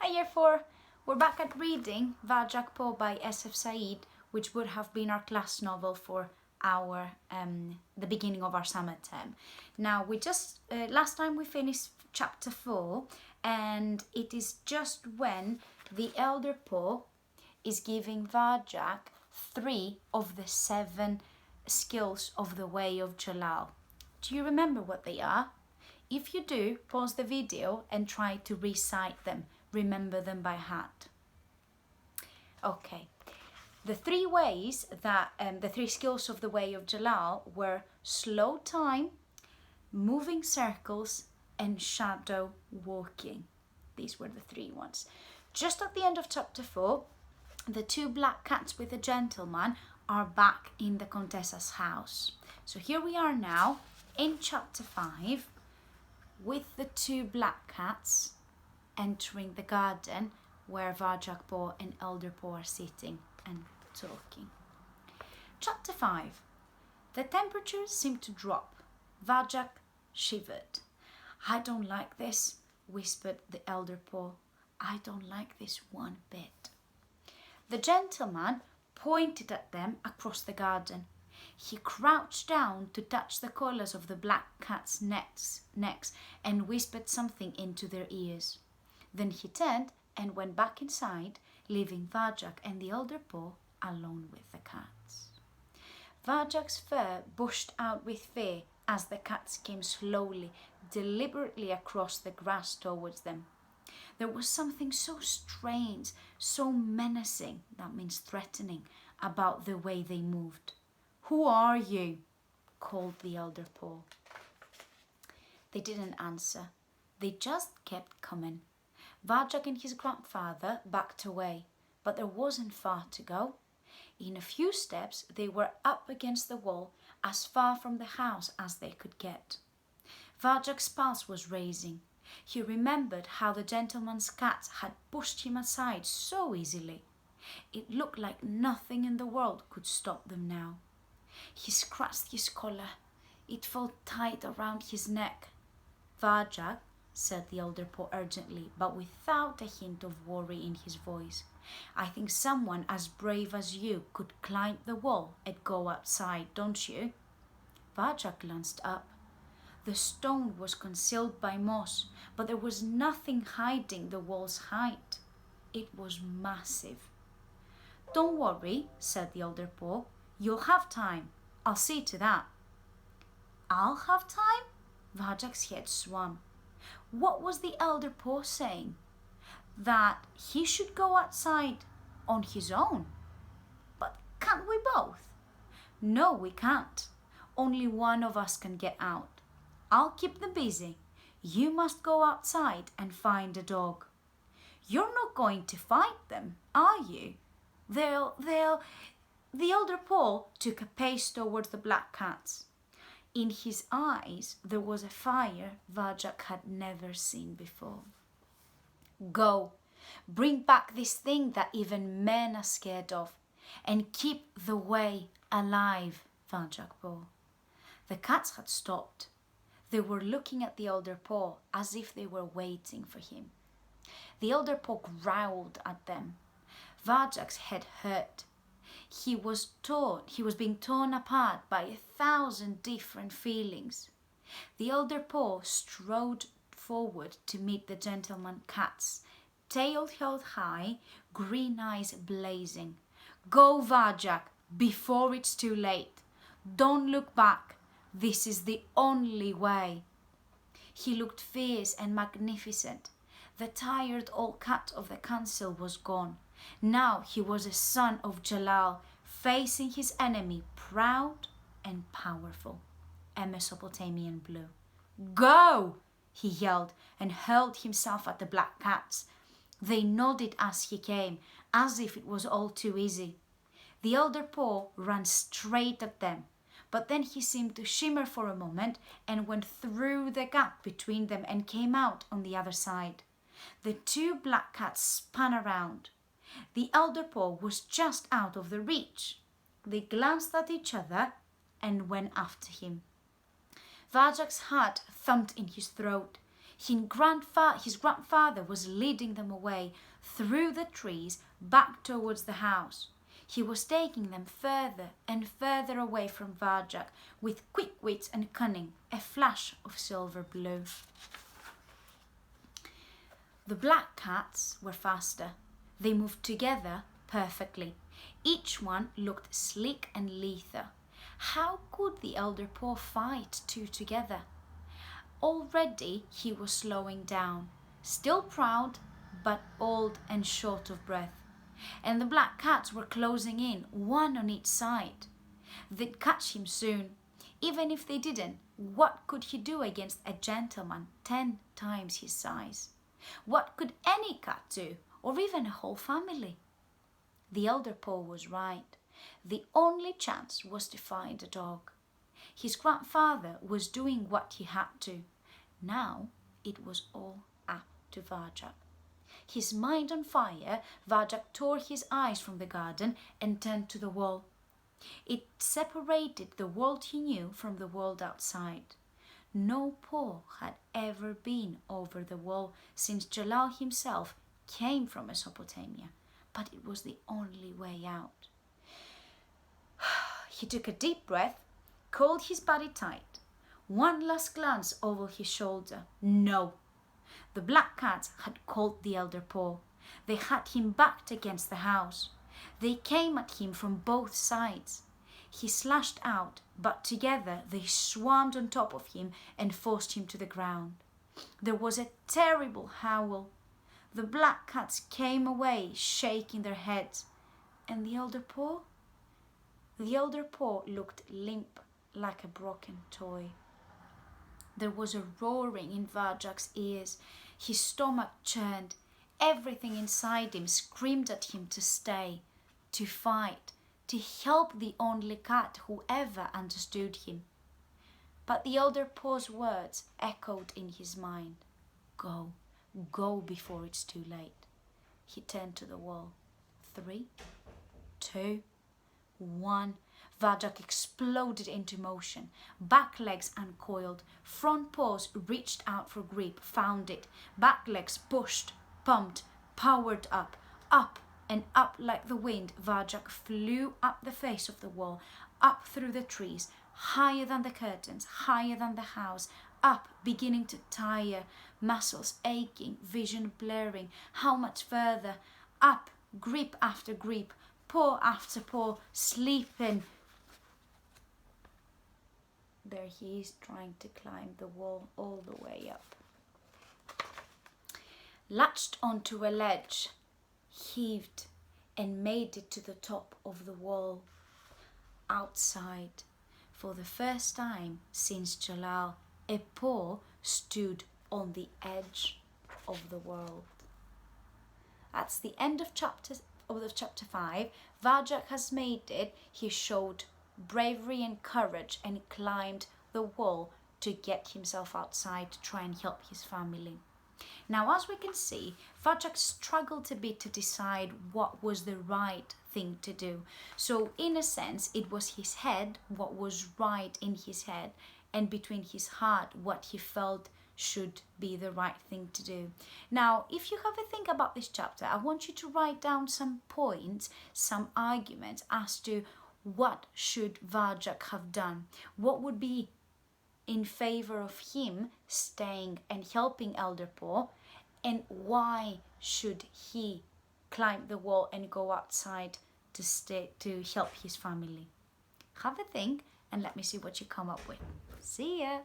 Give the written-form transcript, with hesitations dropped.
Hi Year 4, we're back at reading Varjak Paw by S.F. Said, which would have been our class novel for our the beginning of our summer term. Now we just, last time we finished chapter 4, and it is just when the elder Paw is giving Varjak 3 of the 7 skills of the way of Jalal. Do you remember what they are? If you do, pause the video and try to recite them. Remember them by heart. Okay, the 3 ways that, the 3 skills of the way of Jalal were slow time, moving circles, and shadow walking. These were the 3 ones. Just at the end of chapter 4, the 2 black cats with the gentleman are back in the Contessa's house. So here we are now in chapter 5 with the 2 black cats entering the garden where Varjak Paw and Elder Paw are sitting and talking. Chapter 5. The temperature seemed to drop. Varjak shivered. "I don't like this," whispered the Elder Paw. "I don't like this one bit." The gentleman pointed at them across the garden. He crouched down to touch the collars of the black cats' necks and whispered something into their ears. Then he turned and went back inside, leaving Varjak and the Elder Paw alone with the cats. Varjak's fur bushed out with fear as the cats came slowly, deliberately across the grass towards them. There was something so strange, so menacing, that means threatening, about the way they moved. "Who are you?" called the Elder Paw. They didn't answer. They just kept coming. Varjak and his grandfather backed away, but there wasn't far to go. In a few steps, they were up against the wall, as far from the house as they could get. Varjak's pulse was raising. He remembered how the gentleman's cats had pushed him aside so easily. It looked like nothing in the world could stop them now. He scratched his collar. It felt tight around his neck. "Varjak," said the Elder Paw urgently, but without a hint of worry in his voice, "I think someone as brave as you could climb the wall and go outside, don't you?" Varjak glanced up. The stone was concealed by moss, but there was nothing hiding the wall's height. It was massive. "Don't worry," said the Elder Paw. "You'll have time. I'll see to that." "I'll have time?" Varjak's head swam. What was the Elder Paw saying? That he should go outside on his own? "But can't we both?" "No, we can't. Only one of us can get out. I'll keep them busy. You must go outside and find a dog." "You're not going to fight them, are you? The Elder Paw took a pace towards the black cats. In his eyes there was a fire Varjak had never seen before. "Go, bring back this thing that even men are scared of, and keep the way alive, Varjak Paw." The cats had stopped. They were looking at the Elder Paw as if they were waiting for him. The Elder Paw growled at them. Varjak's head hurt. He was being torn apart by 1,000 different feelings. The Elder Paw strode forward to meet the gentleman cats, tail held high, green eyes blazing. "Go, Varjak, before it's too late. Don't look back. This is the only way." He looked fierce and magnificent. The tired old cat of the council was gone. Now he was a son of Jalal, facing his enemy, proud and powerful, a Mesopotamian blue. "Go!" he yelled and hurled himself at the black cats. They nodded as he came, as if it was all too easy. The Elder Paw ran straight at them, but then he seemed to shimmer for a moment and went through the gap between them and came out on the other side. The 2 black cats spun around. The Elder Paw was just out of the reach. They glanced at each other and went after him. Varjak's heart thumped in his throat. His grandfather was leading them away through the trees back towards the house. He was taking them further and further away from Varjak with quick wit and cunning, a flash of silver blue. The black cats were faster. They moved together perfectly. Each one looked sleek and lithe. How could the elder paw fight two together? Already he was slowing down, still proud, but old and short of breath. And the black cats were closing in, one on each side. They'd catch him soon. Even if they didn't, what could he do against a gentleman 10 times his size? What could any cat do, or even a whole family? The elder paw was right. The only chance was to find a dog. His grandfather was doing what he had to. Now it was all up to Varjak. His mind on fire, Varjak tore his eyes from the garden and turned to the wall. It separated the world he knew from the world outside. No paw had ever been over the wall since Jalal himself came from Mesopotamia, but it was the only way out. He took a deep breath, called his body tight. One last glance over his shoulder. No! The black cats had caught the elder paw. They had him backed against the house. They came at him from both sides. He slashed out, but together they swarmed on top of him and forced him to the ground. There was a terrible howl. The black cats came away, shaking their heads. And the elder paw? The elder paw looked limp, like a broken toy. There was a roaring in Varjak's ears. His stomach churned. Everything inside him screamed at him to stay, to fight, to help the only cat who ever understood him. But the elder paw's words echoed in his mind. Go, go before it's too late. He turned to the wall. 3, 2, 1. Varjak exploded into motion. Back legs uncoiled. Front paws reached out for grip, found it. Back legs pushed, pumped, powered up, and up like the wind. Varjak flew up the face of the wall, up through the trees, higher than the curtains, higher than the house, up, beginning to tire, muscles aching, vision blurring. How much further? Up, grip after grip, paw after paw, sleeping. There he is, trying to climb the wall all the way up. Latched onto a ledge, heaved and made it to the top of the wall. Outside, for the first time since Jalal, a paw stood on the edge of the world. That's the end of chapter 5. Varjak has made it. He showed bravery and courage and climbed the wall to get himself outside to try and help his family. Now, as we can see, Varjak struggled a bit to decide what was the right thing to do. So in a sense, it was his head, what was right in his head, and between his heart, what he felt should be the right thing to do. Now, if you have a think about this chapter, I want you to write down some points, some arguments as to what should Varjak have done. What would be in favor of him staying and helping Elder Paw, and why should he climb the wall and go outside to help his family? Have a think and let me see what you come up with. See ya!